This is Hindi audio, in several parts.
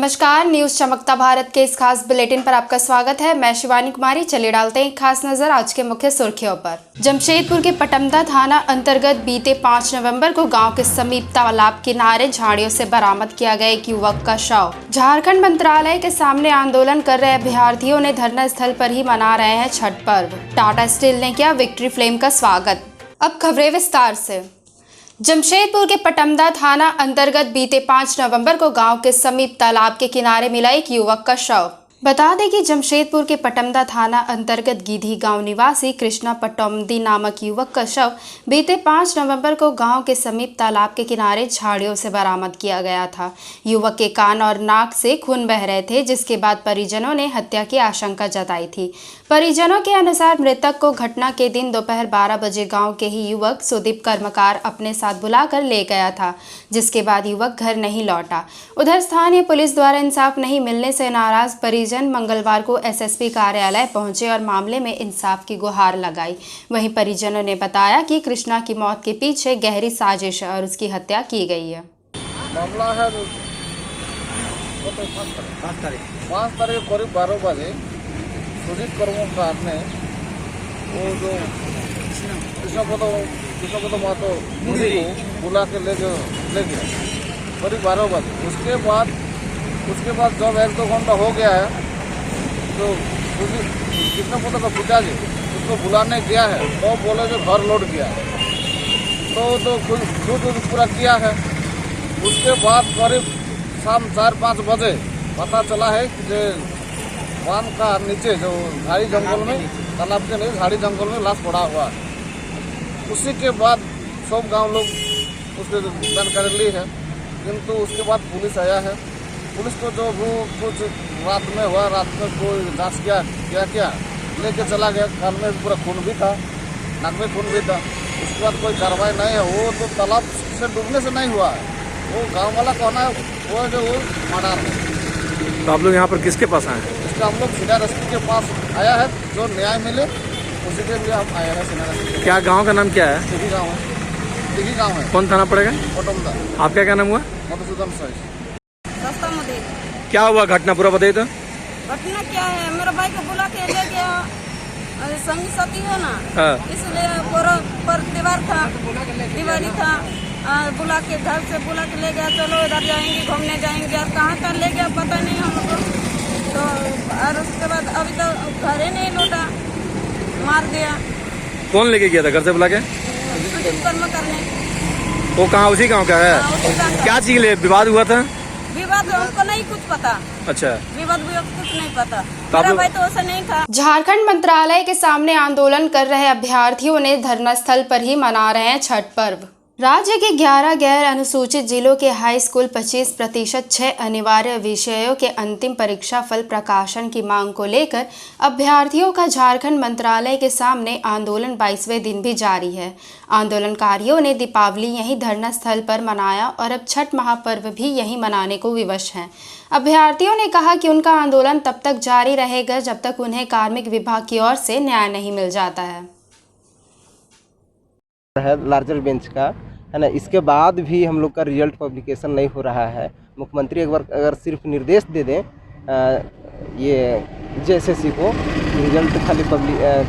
नमस्कार, न्यूज चमकता भारत के इस खास बुलेटिन पर आपका स्वागत है। मैं शिवानी कुमारी। चलिए डालते हैं एक खास नजर आज के मुख्य सुर्खियों पर। जमशेदपुर के पटमदा थाना अंतर्गत बीते 5 नवंबर को गांव के समीप तालाब किनारे झाड़ियों से बरामद किया गया एक युवक का शव। झारखंड मंत्रालय के सामने आंदोलन कर रहे अभ्यर्थियों ने धरना स्थल पर ही मना रहे हैं छठ पर्व। टाटा स्टील ने किया विक्ट्री फ्लेम का स्वागत। अब खबरें विस्तार से। जमशेदपुर के पटमदा थाना अंतर्गत बीते 5 नवंबर को गांव के समीप तालाब के किनारे मिला एक युवक का शव। बता दें कि जमशेदपुर के पटमदा थाना अंतर्गत गीधी गांव निवासी कृष्णा पटौमदी नामक युवक का शव बीते 5 नवंबर को गांव के समीप तालाब के किनारे झाड़ियों से बरामद किया गया था। युवक के कान और नाक से खून बह रहे थे, जिसके बाद परिजनों ने हत्या की आशंका जताई थी। परिजनों के अनुसार मृतक को घटना के दिन दोपहर 12 बजे गांव के ही युवक सुदीप कर्मकार अपने साथ बुलाकर ले गया था, जिसके बाद युवक घर नहीं लौटा। उधर स्थानीय पुलिस द्वारा इंसाफ नहीं मिलने से नाराज परिजन मंगलवार को एसएसपी कार्यालय पहुंचे और मामले में इंसाफ की गुहार लगाई। वहीं परिजनों ने बताया कि कृष्णा की मौत के पीछे गहरी साजिश है और उसकी हत्या की गई है। मामला है 5 तारीख करीब 12 बजे सुदीप कर्मकार ने वो जो कृष्णपद महतो मुझे को बुला के ले गया करीब 12 बजे। उसके बाद जब 1-2 घंटा हो गया है तो कृष्णपद का पिताजी उसको बुलाने गया है तो बोले जो घर लौट गया तो खुद पूरा किया है। उसके बाद करीब शाम 4-5 बजे पता चला है कि बांध का नीचे जो झाड़ी जंगल में तालाब के नीचे झाड़ी जंगल में लाश पड़ा हुआ है। उसी के बाद सब गांव लोग उसकी जानकारी ली है, किंतु उसके बाद पुलिस आया है। पुलिस को जो वो कुछ रात में कोई जांच क्या लेके चला गया। कान में पूरा खून भी था, नाक में खून भी था। उसके बाद कोई कार्रवाई नहीं है। वो तो तालाब से डूबने से नहीं हुआ है, वो गांव वाला कहना है वो जो वो मर्डर है। तो आप लोग यहाँ पर किसके पास आए हैं? इसका हम लोग सीधा रस्ते के पास आया है, जो न्याय मिले उसी के लिए हम आए हैं। सीधा रस्ते। क्या गांव का नाम क्या है? दिघी गाँव है। कौन थाना पड़ेगा? पटमदा। आपका क्या नाम हुआ? मधुसूदन साइज। क्या हुआ घटना पूरा बताइए तो। घटना क्या है, मेरा भाई को बुला के ले गया, संगी साथी है ना, इसलिए पर दिवाली था, बुला के घर से बुला के ले गया। चलो इधर जाएंगे, घूमने जाएंगे। और कहाँ तक ले गया पता नहीं हमको। तो और उसके बाद अभी तो घर ही नहीं लौटा, मार दिया। कौन लेके गया था घर से बुला के? कर्म करने। वो कहाँ उसी गाँव का है? क्या चीज ले विवाद हुआ था? विवाद हमको नहीं कुछ पता। अच्छा, विवाद कुछ नहीं पता। मेरा भाई तो ऐसा नहीं था। झारखंड मंत्रालय के सामने आंदोलन कर रहे अभ्यर्थियों ने धरना स्थल पर ही मना रहे हैं छठ पर्व। राज्य के 11 गैर अनुसूचित जिलों के हाई स्कूल 25% 6 अनिवार्य विषयों के अंतिम परीक्षा फल प्रकाशन की मांग को लेकर अभ्यर्थियों का झारखंड मंत्रालय के सामने आंदोलन 22वें दिन भी जारी है। आंदोलनकारियों ने दीपावली यहीं धरना स्थल पर मनाया और अब छठ महापर्व भी यहीं मनाने को विवश हैं। अभ्यर्थियों ने कहा कि उनका आंदोलन तब तक जारी रहेगा जब तक उन्हें कार्मिक विभाग की ओर से न्याय नहीं मिल जाता है। लार्जर बेंच का है ना, इसके बाद भी हम लोग का रिजल्ट पब्लिकेशन नहीं हो रहा है। मुख्यमंत्री एक बार अगर सिर्फ निर्देश दे दें ये जेएसएससी को रिजल्ट खाली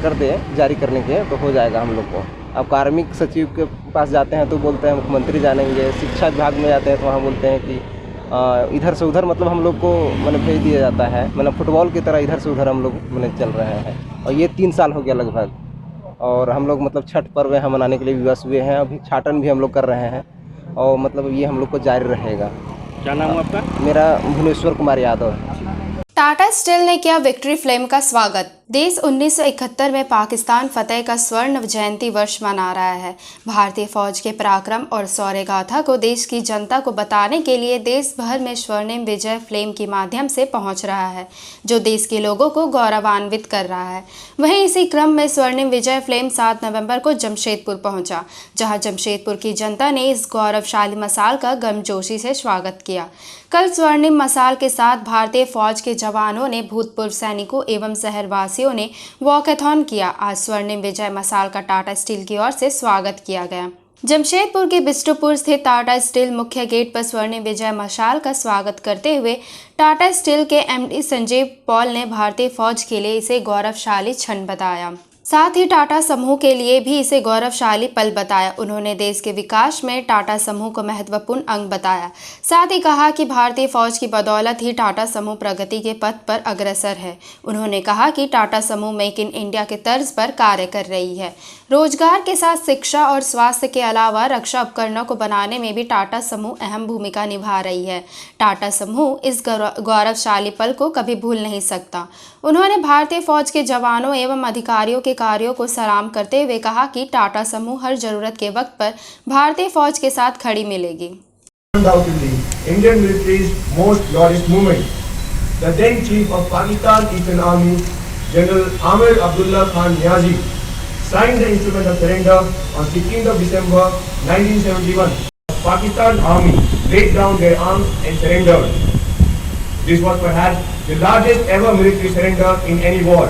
कर दे जारी करने के, तो हो जाएगा हम लोग को। अब कार्मिक सचिव के पास जाते हैं तो बोलते हैं मुख्यमंत्री जानेंगे, शिक्षा विभाग में जाते हैं तो वहाँ बोलते हैं कि इधर से उधर, मतलब हम लोग को मैंने भेज दिया जाता है। मतलब फुटबॉल की तरह इधर से उधर हम लोग मैंने चल रहे हैं और ये 3 साल हो गया लगभग। और हम लोग मतलब छठ पर्व यहाँ मनाने के लिए विवश हुए हैं। अभी छाटन भी हम लोग कर रहे हैं और मतलब ये हम लोग को जारी रहेगा। क्या नाम है आपका? मेरा भुवनेश्वर कुमार यादव है। टाटा स्टील ने किया विक्ट्री फ्लेम का स्वागत। देश 1971 में पाकिस्तान फतेह का स्वर्ण जयंती वर्ष मना रहा है। भारतीय फौज के पराक्रम और शौर्य गाथा को देश की जनता को बताने के लिए देश भर में स्वर्णिम विजय फ्लेम के माध्यम से पहुंच रहा है, जो देश के लोगों को गौरवान्वित कर रहा है। वहीं इसी क्रम में स्वर्णिम विजय फ्लेम 7 नवंबर को जमशेदपुर पहुंचा, जहां जमशेदपुर की जनता ने इस गौरवशाली मसाल का गर्मजोशी से स्वागत किया। कल स्वर्णिम मसाल के साथ भारतीय फौज के जवानों ने भूतपूर्व सैनिकों एवं शहरवासियों ने वॉकथॉन किया। आज स्वर्णिम विजय मसाल का टाटा स्टील की ओर से स्वागत किया गया। जमशेदपुर के बिष्टुपुर स्थित टाटा स्टील मुख्य गेट पर स्वर्णिम विजय मशाल का स्वागत करते हुए टाटा स्टील के एमडी संजय पॉल ने भारतीय फौज के लिए इसे गौरवशाली क्षण बताया। साथ ही टाटा समूह के लिए भी इसे गौरवशाली पल बताया। उन्होंने देश के विकास में टाटा समूह को महत्वपूर्ण अंग बताया। साथ ही कहा कि भारतीय फौज की बदौलत ही टाटा समूह प्रगति के पथ पर अग्रसर है। उन्होंने कहा कि टाटा समूह मेक इन इंडिया के तर्ज पर कार्य कर रही है। रोजगार के साथ शिक्षा और स्वास्थ्य के अलावा रक्षा उपकरणों को बनाने में भी टाटा समूह अहम भूमिका निभा रही है। टाटा समूह इस गौरवशाली पल को कभी भूल नहीं सकता। उन्होंने भारतीय फौज के जवानों एवं अधिकारियों के कार्यों को सलाम करते हुए कहा कि टाटा समूह हर जरूरत के वक्त पर भारतीय फौज के साथ खड़ी मिलेगी। Indian military's most glorious movement. The then Chief of Pakistan Eastern Army, General Amir Abdullah Khan Niazi, signed the instrument of surrender on 16th of December 1971. The Pakistan Army laid down their arms and surrendered. This was perhaps the largest ever military surrender in any war.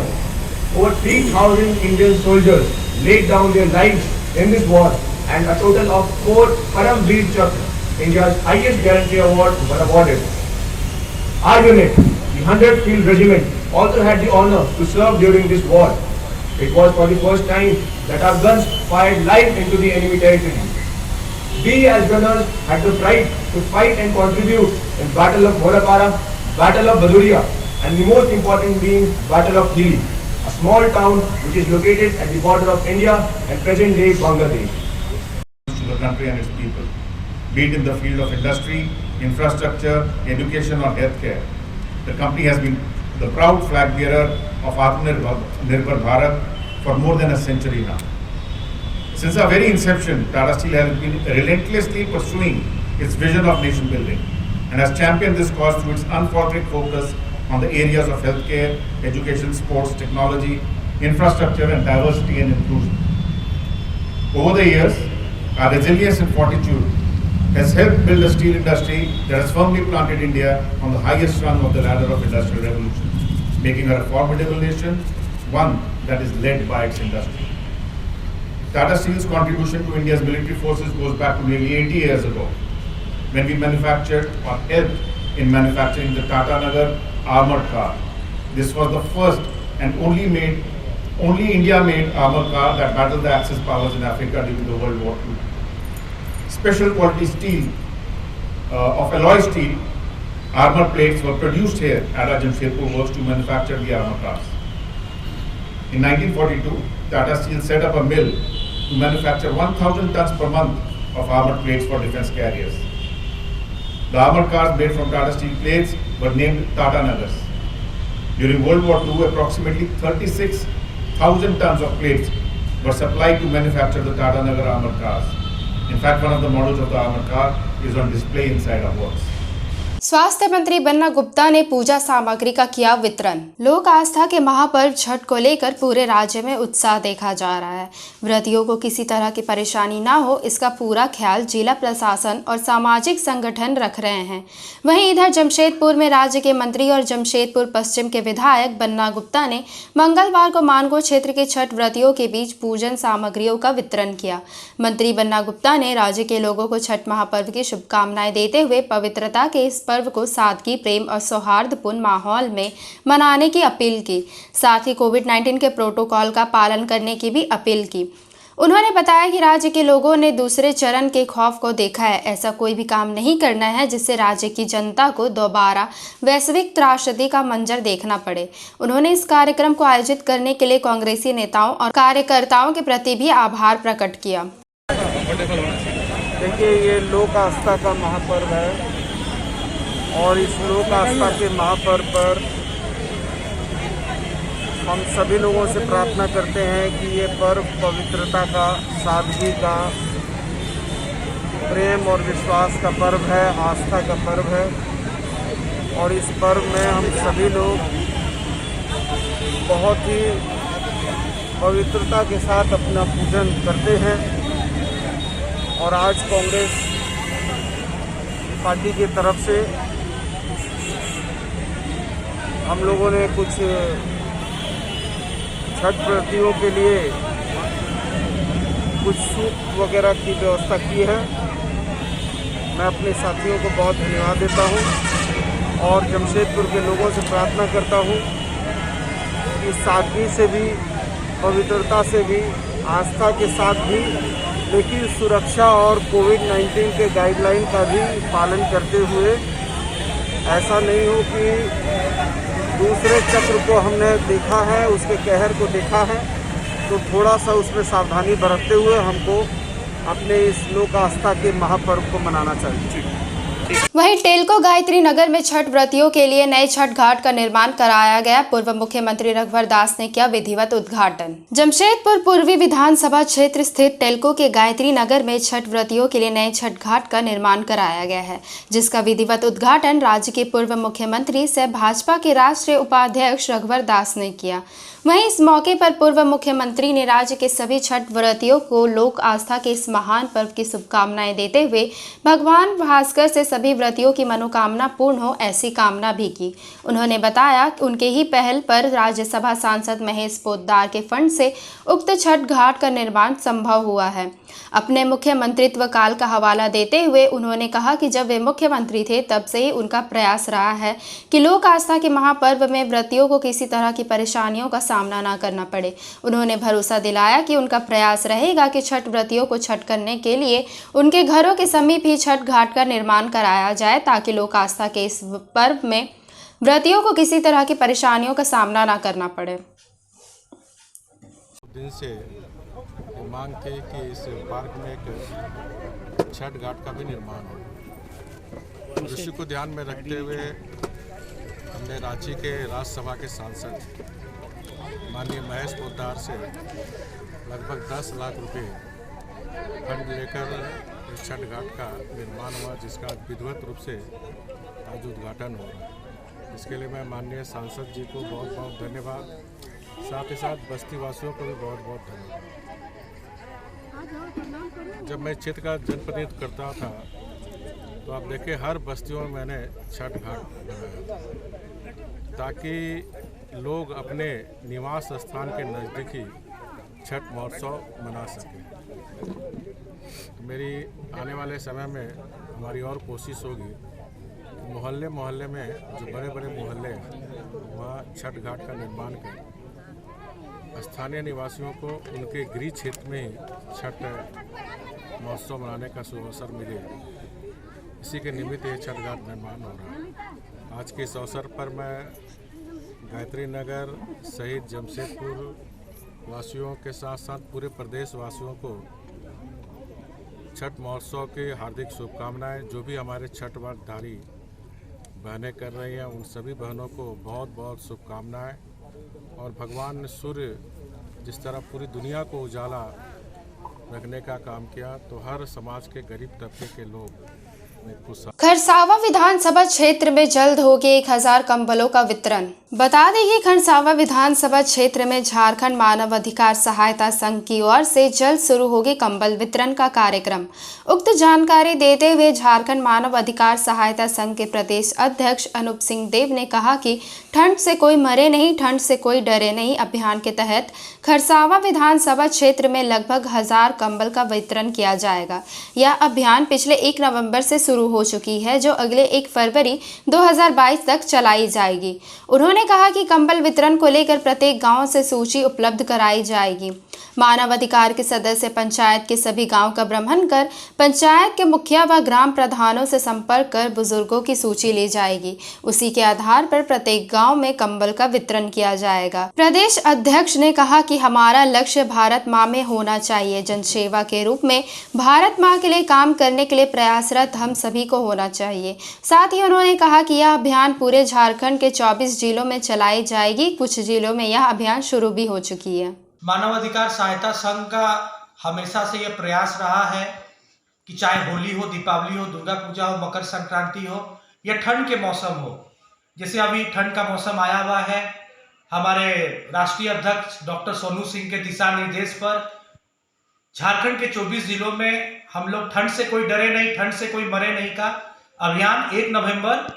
Over 3,000 Indian soldiers laid down their lives in this war, and a total of 4 Param Veer Chakra, India's highest gallantry award, were awarded. Our unit, the 100th Field Regiment, also had the honor to serve during this war. It was for the first time that our guns fired live into the enemy territory. We as gunners had the pride to fight and contribute in Battle of Gholapara, Battle of Baduria, and the most important being Battle of Dili, a small town which is located at the border of India and present-day Bangladesh. To the country and its people, be it in the field of industry, infrastructure, education or healthcare. The company has been the proud flag bearer of Atmanirbhar Bharat for more than a century now. Since our very inception, Tata Steel has been relentlessly pursuing its vision of nation building and has championed this cause through its unfaltering focus on the areas of healthcare, education, sports, technology, infrastructure and diversity and inclusion. Over the years, our resilience and fortitude has helped build a steel industry that has firmly planted India on the highest rung of the ladder of industrial revolution, making her a formidable nation, one that is led by its industry. Tata Steel's contribution to India's military forces goes back to nearly 80 years ago, when we manufactured or helped in manufacturing the Tata Nagar armored car. This was the first and only India-made armored car that battled the Axis powers in Africa during the World War II. Special quality steel, of alloy steel, armor plates were produced here at our Jamshedpur works to manufacture the armor cars. In 1942, Tata Steel set up a mill to manufacture 1,000 tons per month of armor plates for defense carriers. The armor cars made from Tata Steel plates were named Tata Nagars. During World War II, approximately 36,000 tons of plates were supplied to manufacture the Tata Nagar armor cars. In fact, one of the models of the armored car is on display inside our works. स्वास्थ्य मंत्री बन्ना गुप्ता ने पूजा सामग्री का किया वितरण। लोक आस्था के महापर्व छठ को लेकर पूरे राज्य में उत्साह देखा जा रहा है। व्रतियों को किसी तरह की परेशानी ना हो, इसका पूरा ख्याल जिला प्रशासन और सामाजिक संगठन रख रहे हैं। वहीं इधर जमशेदपुर में राज्य के मंत्री और जमशेदपुर पश्चिम के विधायक बन्ना गुप्ता ने मंगलवार को मानगो क्षेत्र के छठ व्रतियों के बीच पूजन सामग्रियों का वितरण किया। मंत्री बन्ना गुप्ता ने राज्य के लोगों को छठ महापर्व की शुभकामनाएं देते हुए पवित्रता के इस पर्व को सादगी, प्रेम और सौहार्दपूर्ण माहौल में मनाने की अपील की। साथ ही कोविड-19 के प्रोटोकॉल का पालन करने की भी अपील की। उन्होंने बताया कि राज्य के लोगों ने दूसरे चरण के खौफ को देखा है। ऐसा कोई भी काम नहीं करना है जिससे राज्य की जनता को दोबारा वैश्विक त्रासदी का मंजर देखना पड़े। उन्होंने इस कार्यक्रम को आयोजित करने के लिए कांग्रेसी नेताओं और कार्यकर्ताओं के प्रति भी आभार प्रकट किया। देखिए, ये लोक आस्था का महापर्व है और इस लोक आस्था के महापर्व पर हम सभी लोगों से प्रार्थना करते हैं कि ये पर्व पवित्रता का, सादगी का, प्रेम और विश्वास का पर्व है, आस्था का पर्व है। और इस पर्व में हम सभी लोग बहुत ही पवित्रता के साथ अपना पूजन करते हैं। और आज कांग्रेस पार्टी की तरफ से हम लोगों ने कुछ छठ व्रतियों के लिए कुछ सूप वगैरह की व्यवस्था की है। मैं अपने साथियों को बहुत धन्यवाद देता हूँ और जमशेदपुर के लोगों से प्रार्थना करता हूँ कि सादगी से भी, पवित्रता से भी, आस्था के साथ भी, लेकिन सुरक्षा और कोविड-19 के गाइडलाइन का भी पालन करते हुए, ऐसा नहीं हो कि दूसरे चक्र को हमने देखा है, उसके कहर को देखा है, तो थोड़ा सा उसमें सावधानी बरतते हुए हमको अपने इस लोक आस्था के महापर्व को मनाना चाहिए। वहीं टेलको गायत्री नगर में छठ व्रतियों के लिए नए छठ घाट का निर्माण कराया गया। पूर्व मुख्यमंत्री रघुवर दास ने किया विधिवत उद्घाटन। जमशेदपुर पूर्वी विधानसभा क्षेत्र स्थित टेलको के गायत्री नगर में छठ व्रतियों के लिए नए छठ घाट का निर्माण कराया गया है, जिसका विधिवत उद्घाटन राज्य के पूर्व मुख्यमंत्री सह भाजपा के राष्ट्रीय उपाध्यक्ष रघुवर दास ने किया। वहीं इस मौके पर पूर्व मुख्यमंत्री ने राज्य के सभी छठ व्रतियों को लोक आस्था के इस महान पर्व की शुभकामनाएं देते हुए भगवान भास्कर से सभी व्रतियों की मनोकामना पूर्ण हो, ऐसी कामना भी की। उन्होंने बताया कि उनके ही पहल पर राज्यसभा सांसद महेश पोद्दार के फंड से उक्त छठ घाट का निर्माण संभव हुआ है। अपने मुख्यमंत्रित्व काल का हवाला देते हुए उन्होंने कहा कि जब वे मुख्यमंत्री थे तब से ही उनका प्रयास रहा है कि लोक आस्था के महापर्व में व्रतियों को किसी तरह की परेशानियों का सामना न करना पड़े। उन्होंने भरोसा दिलाया कि उनका प्रयास रहेगा कि छठ व्रतियों को छठ करने के लिए उनके घरों के समीप ही छठ घाट का निर्माण कराया जाए, ताकि लोक आस्था के इस पर्व में व्रतियों को किसी तरह की परेशानियों का सामना न करना पड़े। दिन से मांग थी कि इस पार्क में एक छठ घाट का भी निर्माण हो। इसी को ध्यान में रखते हुए हमने रांची के राज्यसभा के सांसद माननीय महेश पोद्दार से लगभग 10 लाख रुपए फंड लेकर इस छठ घाट का निर्माण हुआ, जिसका विधिवत रूप से आज उद्घाटन हो रहा है। इसके लिए मैं माननीय सांसद जी को बहुत बहुत धन्यवाद, साथ ही साथ बस्ती वासियों को भी बहुत बहुत धन्यवाद। जब मैं क्षेत्र का जनप्रतिनिधित्व करता था तो आप देखें हर बस्तियों में मैंने छठ घाट बनाया ताकि लोग अपने निवास स्थान के नज़दीक ही छठ महोत्सव मना सकें। तो मेरी आने वाले समय में हमारी और कोशिश होगी कि मोहल्ले मोहल्ले में जो बड़े बड़े मोहल्ले हैं वहाँ छठ घाट का निर्माण करें, स्थानीय निवासियों को उनके गृह क्षेत्र में ही छठ महोत्सव मनाने का अवसर मिले। इसी के निमित्त ये छठ घाट निर्माण हो रहा है। आज के इस अवसर पर मैं गायत्री नगर सहित जमशेदपुर वासियों के साथ साथ पूरे प्रदेश वासियों को छठ महोत्सव की हार्दिक शुभकामनाएं। जो भी हमारे छठ व्रतधारी बहनें कर रही हैं उन सभी बहनों को बहुत बहुत शुभकामनाएं। और भगवान सूर्य जिस तरह पूरी दुनिया को उजाला रखने का काम किया, तो हर समाज के गरीब तबके के लोग खरसावा विधानसभा क्षेत्र में जल्द होगी 1000 कंबलों का वितरण। बता दें कि खरसावा विधानसभा क्षेत्र में झारखंड मानव अधिकार सहायता संघ की ओर से जल्द शुरू होगी कंबल वितरण का कार्यक्रम। उक्त जानकारी देते हुए झारखंड मानव अधिकार सहायता संघ के प्रदेश अध्यक्ष अनूप सिंह देव ने कहा कि ठंड से कोई मरे नहीं, ठंड से कोई डरे नहीं अभियान के तहत खरसावा विधानसभा क्षेत्र में लगभग 1000 कंबल का वितरण किया जाएगा। यह अभियान पिछले 1 नवंबर से शुरू हो चुकी है, जो अगले 1 फरवरी 2022 तक चलाई जाएगी। उन्होंने कहा कि कंबल वितरण को लेकर प्रत्येक गांव से सूची उपलब्ध कराई जाएगी। मानव अधिकार के सदस्य पंचायत के सभी गांव का भ्रमण कर पंचायत के मुखिया व ग्राम प्रधानों से संपर्क कर बुजुर्गों की सूची ली जाएगी। उसी के आधार पर प्रत्येक गांव में कंबल का वितरण किया जाएगा। प्रदेश अध्यक्ष ने कहा कि हमारा लक्ष्य भारत माँ में होना चाहिए। जनसेवा के रूप में भारत माँ के लिए काम करने के लिए प्रयासरत हम सभी को होना चाहिए। साथ ही उन्होंने कहा कि यह अभियान पूरे झारखंड के 24 जिलों में चलाई जाएगी। कुछ जिलों में यह अभियान शुरू भी हो चुकी है। मानव अधिकार सहायता संघ का हमेशा से यह प्रयास रहा है कि चाहे होली हो, दीपावली हो, दुर्गा पूजा हो, मकर संक्रांति हो या ठंड के मौसम हो, जैसे अभी ठंड का मौसम आया हुआ है, हमारे राष्ट्रीय अध्यक्ष डॉक्टर सोनू सिंह के दिशा निर्देश पर झारखंड के 24 जिलों में हम लोग ठंड से कोई डरे नहीं, ठंड से कोई मरे नहीं का अभियान 1 नवंबर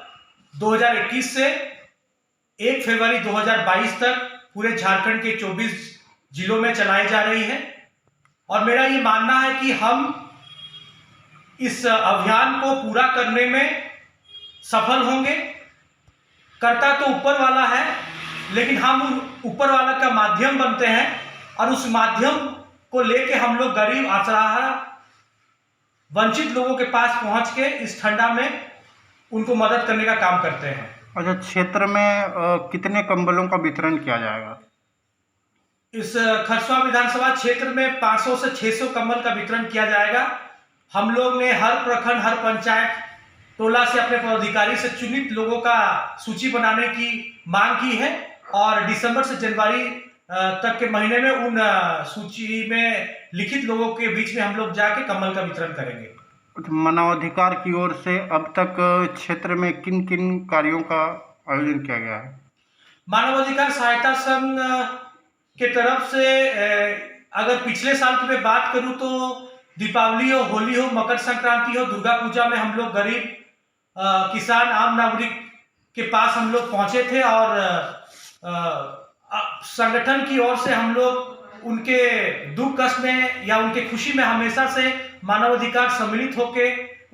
2021 से 1 फरवरी 2022 तक पूरे झारखंड के 24 जिलों में चलाई जा रही है। और मेरा ये मानना है कि हम इस अभियान को पूरा करने में सफल होंगे। करता तो ऊपर वाला है, लेकिन हम ऊपर वाला का माध्यम बनते हैं और उस माध्यम को लेके हम लोग गरीब असहाय वंचित लोगों के पास पहुंच के इस ठंडा में उनको मदद करने का काम करते हैं। अच्छा, क्षेत्र में कितने कंबलों का वितरण किया जाएगा? इस खरसवा विधानसभा क्षेत्र में 500 से 600 कंबल का वितरण किया जाएगा। हम लोग ने हर प्रखंड, हर पंचायत टोला से अपने पदाधिकारी से चुनित लोगों का सूची बनाने की मांग की है और दिसंबर से जनवरी तक के महीने में उन सूची में लिखित लोगों के बीच में हम लोग जाके कंबल का वितरण करेंगे। मानवाधिकार की ओर से अब तक क्षेत्र में किन किन कार्यों का आयोजन किया गया है? मानवाधिकार सहायता संघ के तरफ से अगर पिछले साल की मैं बात करूं तो दीपावली हो, होली हो, मकर संक्रांति हो, दुर्गा पूजा में हम लोग गरीब किसान आम नागरिक के पास हम लोग पहुंचे थे और संगठन की ओर से हम लोग उनके दुख कष्ट में या उनके खुशी में हमेशा से मानवाधिकार सम्मिलित होके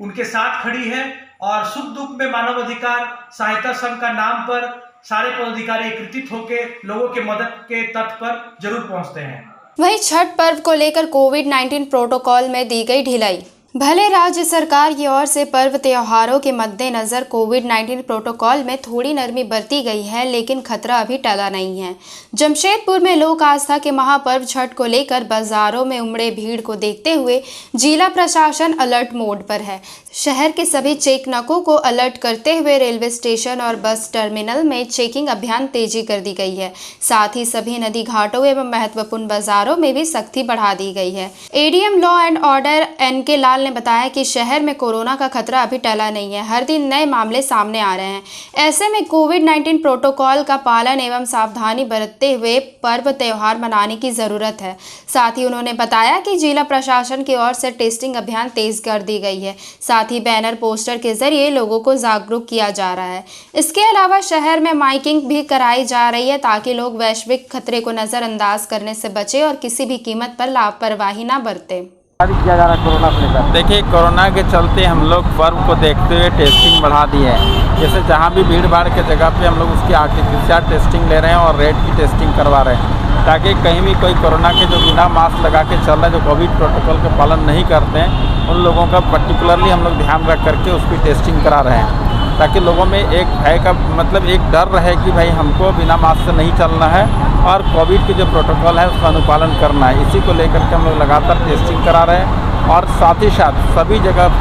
उनके साथ खड़ी है और सुख दुख में मानवाधिकार सहायता संघ का नाम पर सारे पदाधिकारी एकत्रित होके लोगों के मदद के तट पर जरूर पहुंचते हैं। वहीं छठ पर्व को लेकर कोविड-19 प्रोटोकॉल में दी गई ढिलाई। भले राज्य सरकार की ओर से पर्व त्योहारों के मद्देनजर कोविड-19 प्रोटोकॉल में थोड़ी नरमी बरती गई है, लेकिन खतरा अभी टला नहीं है। जमशेदपुर में लोक आस्था के महापर्व छठ को लेकर बाजारों में उमड़े भीड़ को देखते हुए जिला प्रशासन अलर्ट मोड पर है। शहर के सभी चेक नाकों को अलर्ट करते हुए रेलवे स्टेशन और बस टर्मिनल में चेकिंग अभियान तेजी कर दी गई है। साथ ही सभी नदी घाटों एवं महत्वपूर्ण बाजारों में भी सख्ती बढ़ा दी गई है। ADM law and order N K Lal ने बताया कि शहर में कोरोना का खतरा अभी टला नहीं है, हर दिन नए मामले सामने आ रहे हैं। ऐसे में कोविड-19 प्रोटोकॉल का पालन एवं सावधानी बरतते हुए पर्व त्योहार मनाने की जरूरत है। साथ ही उन्होंने बताया कि जिला प्रशासन की ओर से टेस्टिंग अभियान तेज कर दी गई है। साथ ही बैनर पोस्टर के जरिए लोगों को जागरूक किया जा रहा है। इसके अलावा शहर में माइकिंग भी कराई जा रही है ताकि लोग वैश्विक खतरे को नजरअंदाज करने से बचे और किसी भी कीमत पर लापरवाही न बरते। किया जा रहा है कोरोना को लेकर? देखिए, कोरोना के चलते हम लोग पर्व को देखते हुए टेस्टिंग बढ़ा दी है। जैसे जहाँ भी भीड़ भाड़ के जगह पे हम लोग उसकी आरटीपीसीआर टेस्टिंग ले रहे हैं और रेट की टेस्टिंग करवा रहे हैं, ताकि कहीं भी कोई कोरोना के जो बिना मास्क लगा के चल रहे हैं, जो कोविड प्रोटोकॉल का पालन नहीं करते हैं, उन लोगों का पर्टिकुलरली हम लोग ध्यान रख करके उसकी टेस्टिंग करा रहे हैं, ताकि लोगों में एक भय का मतलब एक डर रहे कि भाई हमको बिना मास्क से नहीं चलना है और कोविड के जो प्रोटोकॉल है उसका अनुपालन करना है। इसी को लेकर के हम लोग लगातार टेस्टिंग करा रहे हैं और साथ ही साथ सभी जगह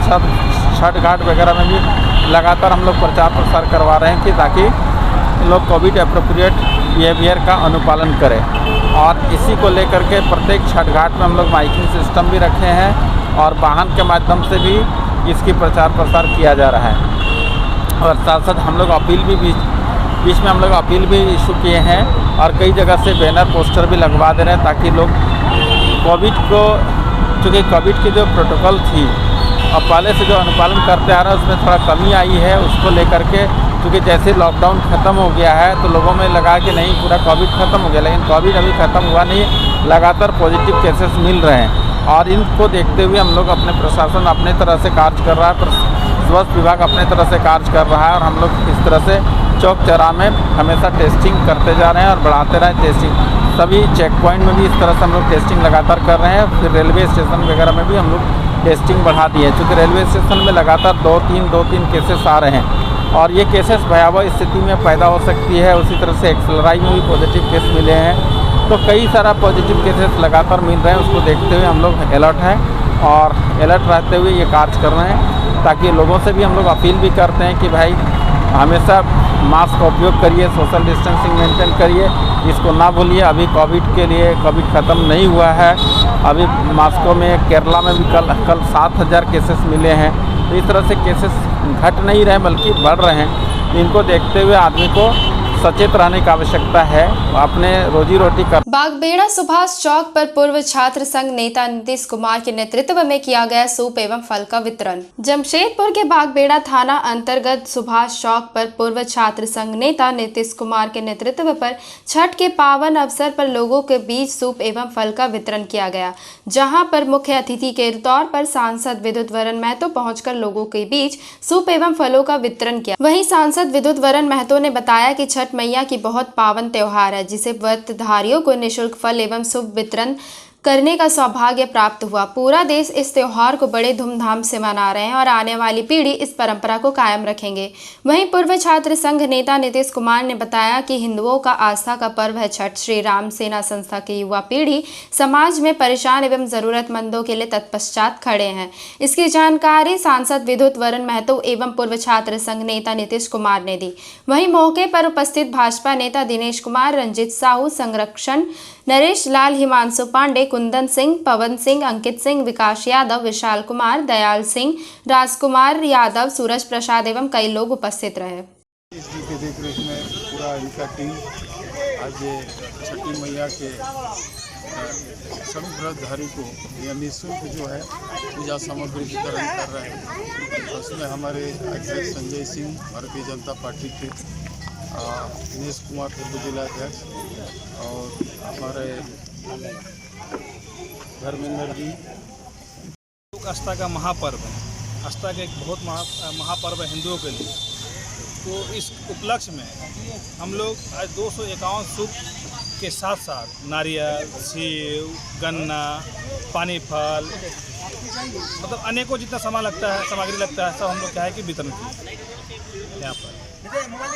छठ घाट वगैरह में भी लगातार हम लोग प्रचार प्रसार करवा रहे हैं कि ताकि लोग कोविड अप्रोप्रिएट बिहेवियर का अनुपालन करें। और इसी को लेकर के प्रत्येक छठ घाट में हम लोग माइकिंग सिस्टम भी रखे हैं और वाहन के माध्यम से भी इसकी प्रचार प्रसार किया जा रहा है। और साथ साथ हम लोग अपील भी बीच में हम लोग अपील भी इशू किए हैं और कई जगह से बैनर पोस्टर भी लगवा दे रहे हैं, ताकि लोग कोविड को, चूँकि कोविड की जो प्रोटोकॉल थी और पहले से जो अनुपालन करते आ रहा है उसमें थोड़ा कमी आई है, उसको लेकर के क्योंकि जैसे लॉकडाउन ख़त्म हो गया है तो लोगों में लगा कि नहीं पूरा कोविड ख़त्म हो गया, लेकिन कोविड अभी ख़त्म हुआ नहीं है। लगातार पॉजिटिव केसेस मिल रहे हैं और इनको देखते हुए हम लोग अपने प्रशासन अपने तरह से कार्य कर रहा है, स्वास्थ्य विभाग अपने तरह से कार्य कर रहा है और हम लोग इस तरह से चौक चौराहे में हमेशा टेस्टिंग करते जा रहे हैं और बढ़ाते रहे टेस्टिंग। सभी चेक पॉइंट में भी इस तरह से हम लोग टेस्टिंग लगातार कर रहे हैं। फिर रेलवे स्टेशन वगैरह में भी हम लोग टेस्टिंग बढ़ा दी है, क्योंकि रेलवे स्टेशन में लगातार दो तीन केसेस आ रहे हैं और ये केसेस भयावह स्थिति में पैदा हो सकती है। उसी तरह से एक्सेलराई में भी पॉजिटिव केस मिले हैं, तो कई सारा पॉजिटिव केसेस लगातार मिल रहे हैं। उसको देखते हुए हम लोग अलर्ट हैं और अलर्ट रहते हुए ये कार्य कर रहे हैं, ताकि लोगों से भी हम लोग अपील भी करते हैं कि भाई हमेशा मास्क का उपयोग करिए, सोशल डिस्टेंसिंग मेंटेन करिए, इसको ना भूलिए। अभी कोविड के लिए कोविड ख़त्म नहीं हुआ है, अभी मास्को में केरला में भी कल 7,000 केसेस मिले हैं। तो इस तरह से केसेस घट नहीं रहे बल्कि बढ़ रहे हैं। इनको देखते हुए आदमी को सचेत रहने की आवश्यकता है, अपने रोजी रोटी कर। बागबेड़ा सुभाष चौक पर पूर्व छात्र संघ नेता नीतीश कुमार के नेतृत्व में किया गया सूप एवं फल का वितरण। जमशेदपुर के बागबेड़ा थाना अंतर्गत सुभाष चौक पर पूर्व छात्र संघ नेता नीतीश कुमार के नेतृत्व पर छठ के पावन अवसर पर लोगों के बीच सूप एवं फल का वितरण किया गया, जहां पर मुख्य अतिथि के तौर पर सांसद विद्युत वरण महतो पहुंचकर लोगों के बीच सूप एवं फलों का वितरण किया। वहीं सांसद विद्युत वरण महतो ने बताया कि छठ मैया की बहुत पावन त्योहार है, जिसे व्रतधारियों को निःशुल्क फल एवं शुभ वितरण करने का सौभाग्य प्राप्त हुआ। पूरा देश इस त्योहार को बड़े धूमधाम से मना रहे हैं और आने वाली पीढ़ी इस परंपरा को कायम रखेंगे। वहीं पूर्व छात्र संघ नेता नीतीश कुमार ने बताया कि हिंदुओं का आस्था का पर्व है छठ। श्री राम सेना संस्था की युवा पीढ़ी समाज में परेशान एवं जरूरतमंदों के लिए तत्पश्चात खड़े हैं। इसकी जानकारी सांसद विद्युत वरण महतो एवं पूर्व छात्र संघ नेता नीतीश कुमार ने दी। वहीं मौके पर उपस्थित भाजपा नेता दिनेश कुमार, रंजित साहू, संरक्षण नरेश लाल, हिमांशु पांडे, कुंदन सिंह, पवन सिंह, अंकित सिंह, विकास यादव, विशाल कुमार, दयाल सिंह, राजकुमार यादव, सूरज प्रसाद एवं कई लोग उपस्थित रहे। इसकी के देखरेख में पूरा इनका टीम आज छठी मैया के सभी व्रतधारी को यह निःशुल्क जो है पूजा सामग्री वितरण कर रहे हैं। उसमें हमारे अध्यक्ष संजय सिंह भारतीय जनता पार्टी के, दिनेश कुमार पूर्व जिलाध्यक्ष और हमारे धर्मेंद्र जी। आस्था का महापर्व है, आस्था का एक बहुत महापर्व है हिंदुओं के लिए। तो इस उपलक्ष्य में हम लोग आज 251 सूप के साथ साथ नारियल, सेव, गन्ना, पानी फल, मतलब अनेकों जितना सामान लगता है, सामग्री लगता है, सब हम लोग क्या है कि वितरण किए यहाँ पर।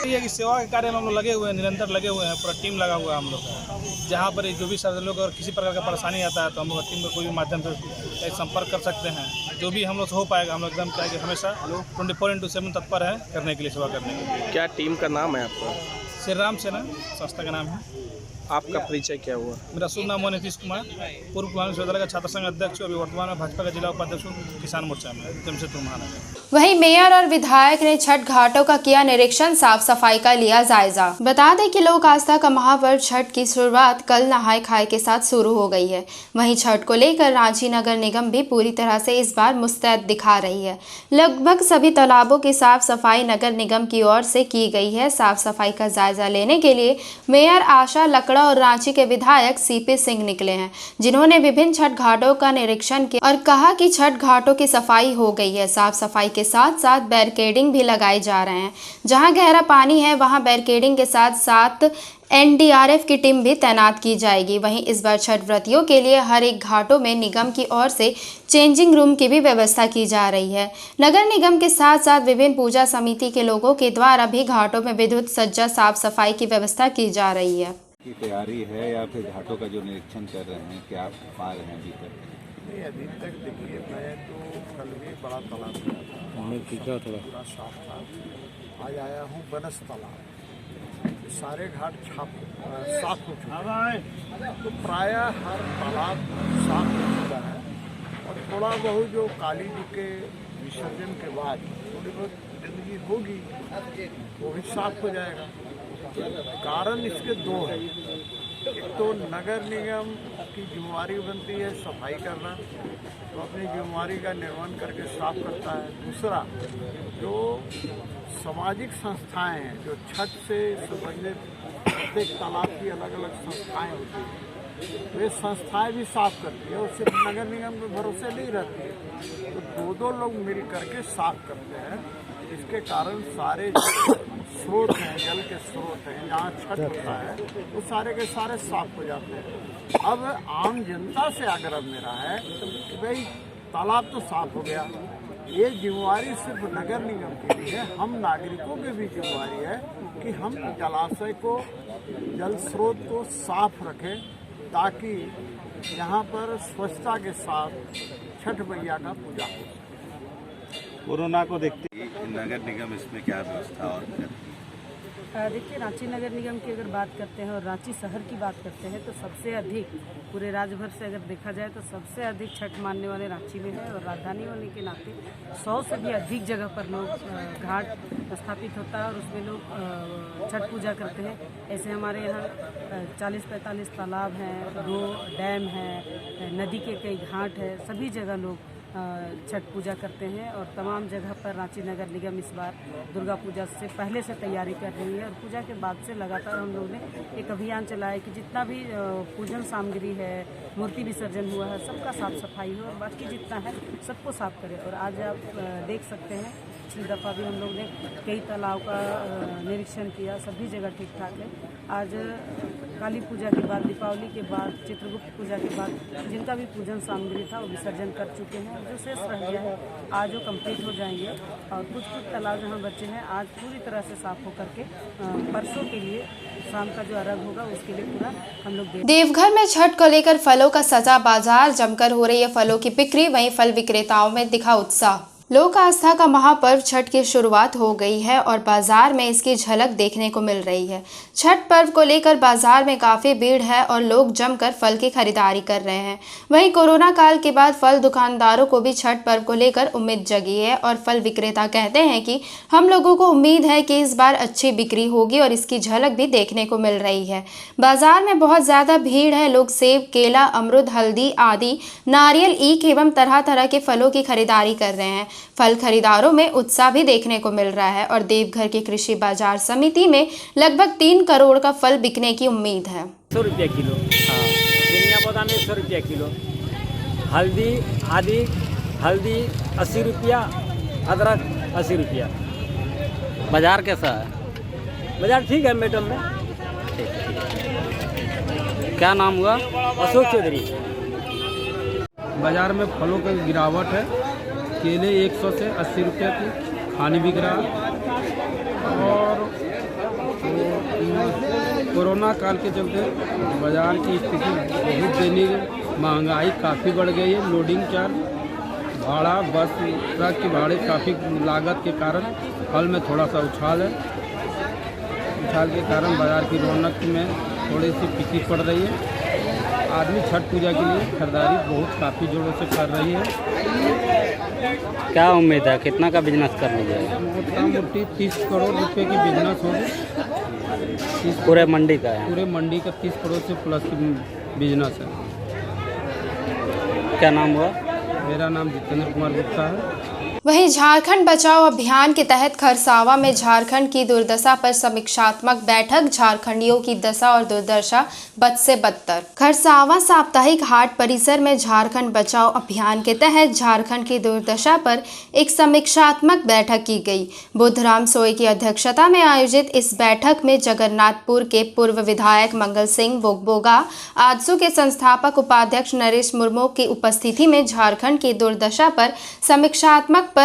ये कि सेवा के कार्य में हम लोग लगे हुए हैं, निरंतर लगे हुए हैं, पूरा टीम लगा हुआ है हम लोग का। जहाँ पर जो भी सब लोग अगर किसी प्रकार का परेशानी आता है तो हम लोग टीम में कोई भी माध्यम से संपर्क कर सकते हैं। जो भी हम लोग से हो पाएगा हम लोग एकदम क्या कि हमेशा 24/7 तत्पर है करने के लिए, सेवा करने के लिए। क्या टीम का नाम है आपका? श्री राम सेना संस्था का नाम है। आपका परिचय क्या हुआ? मेरा शुभ नाम है नीतीश कुमार, पूर्व पूर्वांचल विश्वविद्यालय का छात्र संघ अध्यक्ष, अभी वर्तमान में भाजपा का जिला उपाध्यक्ष किसान मोर्चा में जमशेदपुर महानगर। वहीं मेयर और विधायक ने छठ घाटों का किया निरीक्षण, साफ सफाई का लिया जायजा। बता दें कि लोक आस्था का महापर्व छठ की शुरुआत कल नहाय खाए के साथ शुरू हो गई है। वहीं छठ को लेकर रांची नगर निगम भी पूरी तरह से इस बार मुस्तैद दिखा रही है। लगभग सभी तालाबों की साफ सफाई नगर निगम की ओर से की गई है। साफ सफाई का जायजा लेने के लिए मेयर आशा लकड़ा और रांची के विधायक सीपी सिंह निकले हैं, जिन्होंने विभिन्न छठ घाटों का निरीक्षण किया और कहा कि छठ घाटों की सफाई हो गई है। साफ सफाई के साथ साथ बैरिकेडिंग भी लगाए जा रहे हैं। जहां गहरा पानी है वहां बैरिकेडिंग के साथ साथ NDRF की टीम भी तैनात की जाएगी। वहीं इस बार छठ व्रतियों के लिए हर एक घाटों में निगम की ओर से चेंजिंग रूम की भी व्यवस्था की जा रही है। नगर निगम के साथ साथ विभिन्न पूजा समिति के लोगों के द्वारा भी घाटों में विद्युत सज्जा साफ सफाई की व्यवस्था की जा रही है। की तैयारी है या फिर घाटों का जो निरीक्षण कर रहे हैं, क्या आप पा रहे हैं अभी तक? नहीं, अभी तक देखिए, मैं तो कल भी बड़ा तालाब गया था, पूरा साफ था। आज आया हूँ बनस तालाब, सारे घाट साफ हो चुके हैं। तो प्रायः हर तालाब साफ हो चुका है और थोड़ा बहुत जो काली जी के विसर्जन के बाद थोड़ी बहुत गंदगी होगी वो भी साफ हो जाएगा। कारण इसके दो हैं। एक तो नगर निगम की जिम्मेवारी बनती है सफाई करना, तो अपनी जिम्मेवारी का निर्वहन करके साफ करता है। दूसरा, जो सामाजिक संस्थाएं हैं, जो छठ से संबंधित प्रत्येक तालाब की अलग अलग संस्थाएं होती हैं, वे संस्थाएं भी साफ करती है और सिर्फ नगर निगम के भरोसे नहीं रहती है। तो दो लोग मिल करके साफ करते हैं। इसके कारण सारे स्रोत हैं, जल के स्रोत हैं, जहाँ छठ होता है वो सारे के सारे साफ हो जाते हैं। अब आम जनता से आग्रह मेरा है कि भाई तालाब तो साफ हो गया, ये जिम्मेवारी सिर्फ नगर निगम के लिए है, हम नागरिकों की भी जिम्मेवारी है कि हम जलाशय को, जल स्रोत को साफ रखें ताकि यहाँ पर स्वच्छता के साथ छठ मैया का पूजा हो। कोरोना को देखते नगर निगम इसमें क्या व्यवस्था और देखिए, रांची नगर निगम की अगर बात करते हैं और रांची शहर की बात करते हैं तो सबसे अधिक पूरे राज्य भर से अगर देखा जाए तो सबसे अधिक छठ मानने वाले रांची में है। और राजधानी होने के नाते 100 से भी अधिक जगह पर लोग घाट स्थापित होता है और उसमें लोग छठ पूजा करते हैं। ऐसे हमारे यहाँ 40-45 तालाब हैं, 2 डैम हैं, नदी के कई घाट हैं, सभी जगह लोग छठ पूजा करते हैं। और तमाम जगह पर रांची नगर निगम इस बार दुर्गा पूजा से पहले से तैयारी कर रही है। और पूजा के बाद से लगातार हम लोगों ने एक अभियान चलाया कि जितना भी पूजन सामग्री है, मूर्ति विसर्जन हुआ है, सबका साफ सफाई हो और बाकी जितना है सबको साफ करें। और आज आप देख सकते हैं, पिछली दफ़ा भी हम लोग ने कई तालाब का निरीक्षण किया, सभी जगह ठीक ठाक है। आज काली पूजा के बाद, दीपावली के बाद, चित्रगुप्त पूजा के बाद जिनका भी पूजन सामग्री था वो विसर्जन कर चुके हैं। जो शेष रह गया है आज वो कंप्लीट हो जाएंगे। और कुछ तालाब जहाँ बचे हैं आज पूरी तरह से साफ होकर के परसों के लिए शाम का जो अर्घ होगा उसके लिए पूरा हम लोग देवघर में छठ को लेकर फलों का सजा बाजार जमकर हो रही है फलों की बिक्री। वहीं फल विक्रेताओं में दिखा उत्साह। लोक आस्था का महापर्व छठ की शुरुआत हो गई है और बाजार में इसकी झलक देखने को मिल रही है। छठ पर्व को लेकर बाजार में काफ़ी भीड़ है और लोग जमकर फल की खरीदारी कर रहे हैं। वहीं कोरोना काल के बाद फल दुकानदारों को भी छठ पर्व को लेकर उम्मीद जगी है और फल विक्रेता कहते हैं कि हम लोगों को उम्मीद है कि इस बार अच्छी बिक्री होगी और इसकी झलक भी देखने को मिल रही है। बाजार में बहुत ज़्यादा भीड़ है। लोग सेब, केला, अमरूद, हल्दी आदि, नारियल, ईख एवं तरह तरह के फलों की खरीदारी कर रहे हैं। फल खरीदारों में उत्साह भी देखने को मिल रहा है और देवघर की कृषि बाजार समिति में लगभग 3 करोड़ का फल बिकने की उम्मीद है। 100 रुपया किलो, धनिया बादाम 100 रुपया किलो, हल्दी आदि, हल्दी 80 रुपया, अदरक 80 रुपया। बाजार कैसा है? बाजार ठीक है मैडम में। क्या नाम हुआ? अशोक चौधरी। बाजार में फलों की गिरावट है। केले 100 से 80 रुपये की खानी बिक रहा है। और कोरोना काल के चलते बाज़ार की स्थिति बहुत दयनीय, महंगाई काफ़ी बढ़ गई है। लोडिंग चार्ज, भाड़ा, बस, ट्रक के भाड़े काफ़ी लागत के कारण फल में थोड़ा सा उछाल है। उछाल के कारण बाज़ार की रौनक में थोड़ी सी फीकी पड़ रही है। आदमी छठ पूजा के लिए खरीदारी बहुत काफ़ी जोरों से कर रही है। क्या उम्मीद है, कितना का बिजनेस कर लीजिएगा? मोटा मोटी 30 करोड़ रुपए की बिजनेस होगी। पूरे मंडी का है? पूरे मंडी का 30 करोड़ से प्लस की बिजनेस है। क्या नाम हुआ? मेरा नाम जितेंद्र कुमार गुप्ता है। वहीं झारखंड बचाओ अभियान के तहत खरसावा में झारखंड की दुर्दशा पर समीक्षात्मक बैठक। झारखंडियों की दशा और दुर्दशा बद से बदतर। खरसावा साप्ताहिक हाट परिसर में झारखंड बचाओ अभियान के तहत झारखंड की दुर्दशा पर एक समीक्षात्मक बैठक की गई। बुद्धराम सोई की अध्यक्षता में आयोजित इस बैठक में जगन्नाथपुर के पूर्व विधायक मंगल सिंह बोगबोगा, आजसू के संस्थापक उपाध्यक्ष नरेश मुर्मू की उपस्थिति में झारखंड की दुर्दशा पर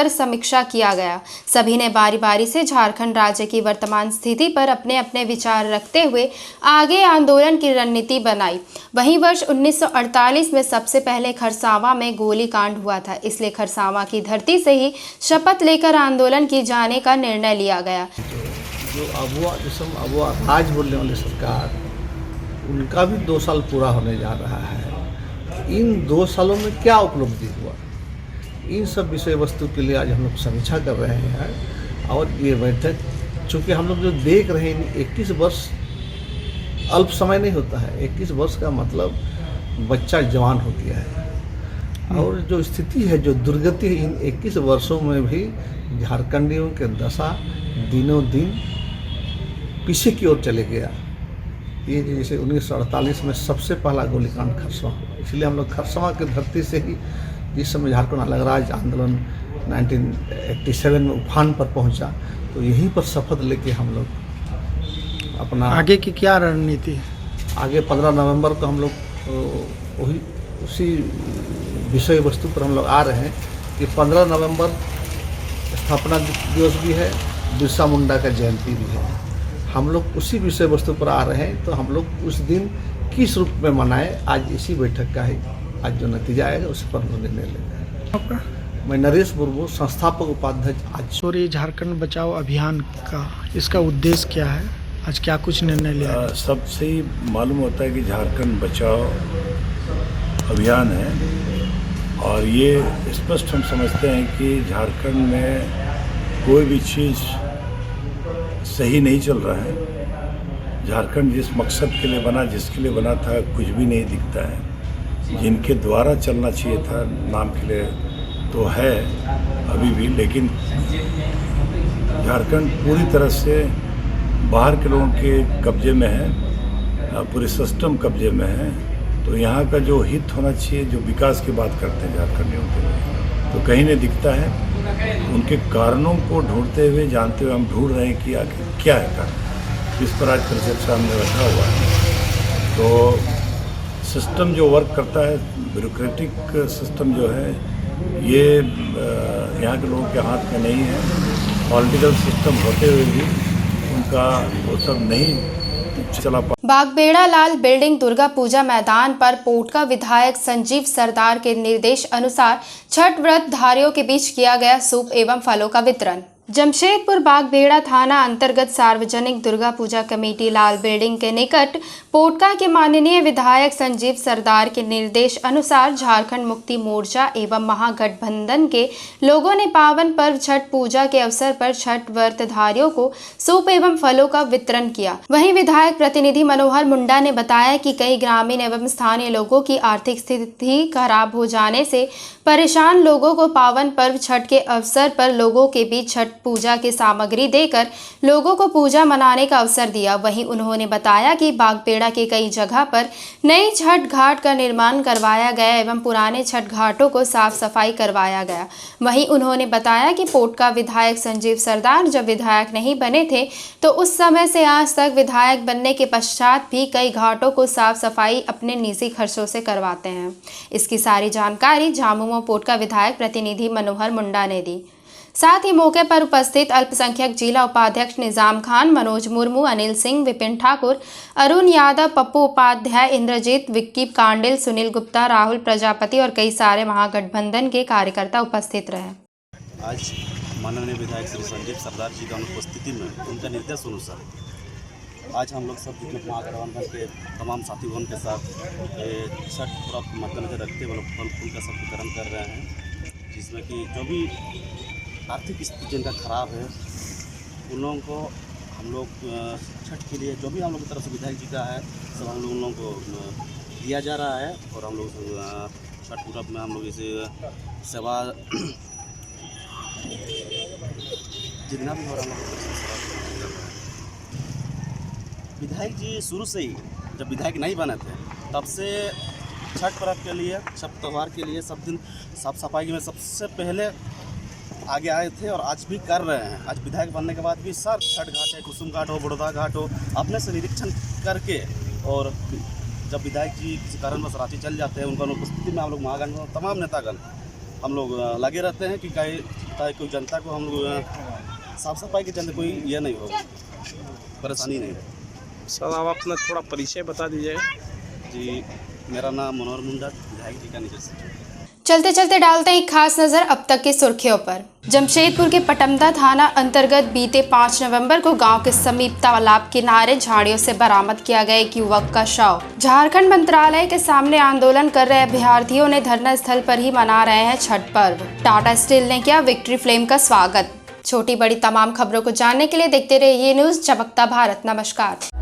समीक्षा किया गया। सभी ने बारी बारी से झारखंड राज्य की वर्तमान स्थिति पर अपने अपने विचार रखते हुए आगे आंदोलन की रणनीति बनाई। वहीं वर्ष 1948 में सबसे पहले खरसावा में गोली कांड हुआ था, इसलिए खरसावा की धरती से ही शपथ लेकर आंदोलन की जाने का निर्णय लिया गया। जो अबुआ राज बोलने वाली सरकार, उनका भी 2 साल पूरा होने जा रहा है। इन 2 सालों में क्या उपलब्धि हुआ, इन सब विषय वस्तु के लिए आज हम लोग समीक्षा कर रहे हैं। और ये बैठक चूँकि हम लोग जो देख रहे हैं, 21 वर्ष अल्प समय नहीं होता है। 21 वर्ष का मतलब बच्चा जवान हो गया है। और जो स्थिति है, जो दुर्गति है, इन 21 वर्षों में भी झारखंडियों के दशा दिनों दिन पीछे की ओर चले गया। ये जैसे 1948 में सबसे पहला गोलीकांड खरसावा, इसलिए हम लोग खरसावा की धरती से ही, जिस समय झारखंड अलग राज्य आंदोलन 1987 में उफान पर पहुंचा, तो यहीं पर शपथ लेके हम लोग अपना आगे की क्या रणनीति है? आगे 15 नवंबर को हम लोग उसी विषय वस्तु पर हम लोग आ रहे हैं कि 15 नवंबर स्थापना दिवस भी है, बिरसा मुंडा का जयंती भी है। हम लोग उसी विषय वस्तु पर आ रहे हैं, तो हम लोग उस दिन किस रूप में मनाएं, आज इसी बैठक का ही आज जो नतीजा आएगा उस पर निर्णय लेंगे। मैं नरेश मुर्मू, संस्थापक उपाध्यक्ष आज। और ये झारखंड बचाओ अभियान का इसका उद्देश्य क्या है? आज क्या कुछ निर्णय लिया? सबसे ही मालूम होता है कि झारखंड बचाओ अभियान है और ये स्पष्ट हम समझते हैं कि झारखंड में कोई भी चीज़ सही नहीं चल रहा है। झारखंड जिस मकसद के लिए बना, जिसके लिए बना था, कुछ भी नहीं दिखता है। जिनके द्वारा चलना चाहिए था नाम के लिए तो है अभी भी, लेकिन झारखंड पूरी तरह से बाहर के लोगों के कब्जे में है, पूरे सिस्टम कब्जे में है। तो यहाँ का जो हित होना चाहिए, जो विकास की बात करते हैं झारखंडियों के लिए, तो कहीं नहीं दिखता है। उनके कारणों को ढूंढते हुए, जानते हुए हम ढूंढ रहे हैं कि आखिर क्या है कारण, इस पर आज परिषद सामने रखा हुआ है। तो सिस्टम जो वर्क करता है, ब्यूरोक्रेटिक सिस्टम जो है, ये यहाँ के लोगों के हाथ में नहीं है। पॉलिटिकल सिस्टम होते हुए भी उनका वो सब नहीं चला पा। बागबेड़ा लाल बिल्डिंग दुर्गा पूजा मैदान पर पोटका विधायक संजीव सरदार के निर्देश अनुसार छठ व्रत धारियों के बीच किया गया सूप एवं फलों का वितरण। जमशेदपुर बागबेड़ा थाना अंतर्गत सार्वजनिक दुर्गा पूजा कमेटी लाल बिल्डिंग के निकट पोटका के माननीय विधायक संजीव सरदार के निर्देश अनुसार झारखंड मुक्ति मोर्चा एवं महागठबंधन के लोगों ने पावन पर्व छठ पूजा के अवसर पर छठ व्रतधारियों को सूप एवं फलों का वितरण किया। वहीं विधायक प्रतिनिधि मनोहर मुंडा ने बताया कि कई ग्रामीण एवं स्थानीय लोगों की आर्थिक स्थिति खराब हो जाने से परेशान लोगों को पावन पर्व छठ के अवसर पर लोगों के बीच छठ पूजा की सामग्री देकर लोगों को पूजा मनाने का अवसर दिया। वहीं उन्होंने बताया कि बागबेड़ा के कई जगह पर नई छठ घाट का निर्माण करवाया गया एवं पुराने छठ घाटों को साफ सफाई करवाया गया। वहीं उन्होंने बताया कि पोटका विधायक संजीव सरदार जब विधायक नहीं बने थे तो उस समय से आज तक विधायक बनने के पश्चात भी कई घाटों को साफ सफाई अपने निजी खर्चों से करवाते हैं। इसकी सारी जानकारी झामुमो पोटका विधायक प्रतिनिधि मनोहर मुंडा ने दी। साथ ही मौके पर उपस्थित अल्पसंख्यक जिला उपाध्यक्ष निजाम खान, मनोज मुर्मू, अनिल सिंह, विपिन ठाकुर, अरुण यादव, पप्पू उपाध्याय, इंद्रजीत, विक्की कांडिल, सुनील गुप्ता, राहुल प्रजापति और कई सारे महागठबंधन के कार्यकर्ता उपस्थित रहे। आज माननीय विधायक श्री संजीव सरदार जी की अनुपस्थिति में उनका निर्देश अनुसार आज हम लोग सब जितने महागठबंधन के तमाम साथीगण के साथ छठ पर्व को मद्देनजर रखते हुए फल फूल का सब वितरण कर रहे हैं, जिसमें कि जो भी आर्थिक स्थिति जिनका खराब है उन लोगों को हम लोग छठ के लिए जो भी हम लोग की तरफ से विधायक जी का है सब हम लोगों को दिया जा रहा है। और हम लोग छठ पर्व में हम लोग इसे सेवा जितना भी हो रहा है। विधायक जी शुरू से ही जब विधायक नहीं बने थे तब से छठ पर्व के लिए, छठ त्यौहार के लिए सब दिन साफ सफाई में सबसे पहले आगे आए थे और आज भी कर रहे हैं। आज विधायक बनने के बाद भी सर छठ घाट है, कुसुम घाट हो, बड़ौदा घाट हो, अपने से निरीक्षण करके, और जब विधायक जी किसी कारणवश रांची चल जाते हैं उनका उपस्थिति में हम लोग महागठबंधन तमाम नेतागण हम लोग लगे रहते हैं कि कोई जनता को हम लोग साफ सफाई के चलते कोई यह नहीं हो, परेशानी नहीं हो। सर आप अपना थोड़ा परिचय बता दीजिए। जी, मेरा नाम मनोहर मुंडा, विधायक जी का निदेशक। चलते चलते डालते हैं एक खास नजर अब तक की सुर्खियों पर। जमशेदपुर के पटमदा थाना अंतर्गत बीते 5 नवंबर को गांव के समीप तालाब किनारे झाड़ियों से बरामद किया गया एक युवक का शव। झारखंड मंत्रालय के सामने आंदोलन कर रहे अभ्यर्थियों ने धरना स्थल पर ही मना रहे हैं छठ पर्व। टाटा स्टील ने किया विक्ट्री फ्लेम का स्वागत। छोटी बड़ी तमाम खबरों को जानने के लिए देखते रहिए न्यूज़ चमकता भारत। नमस्कार।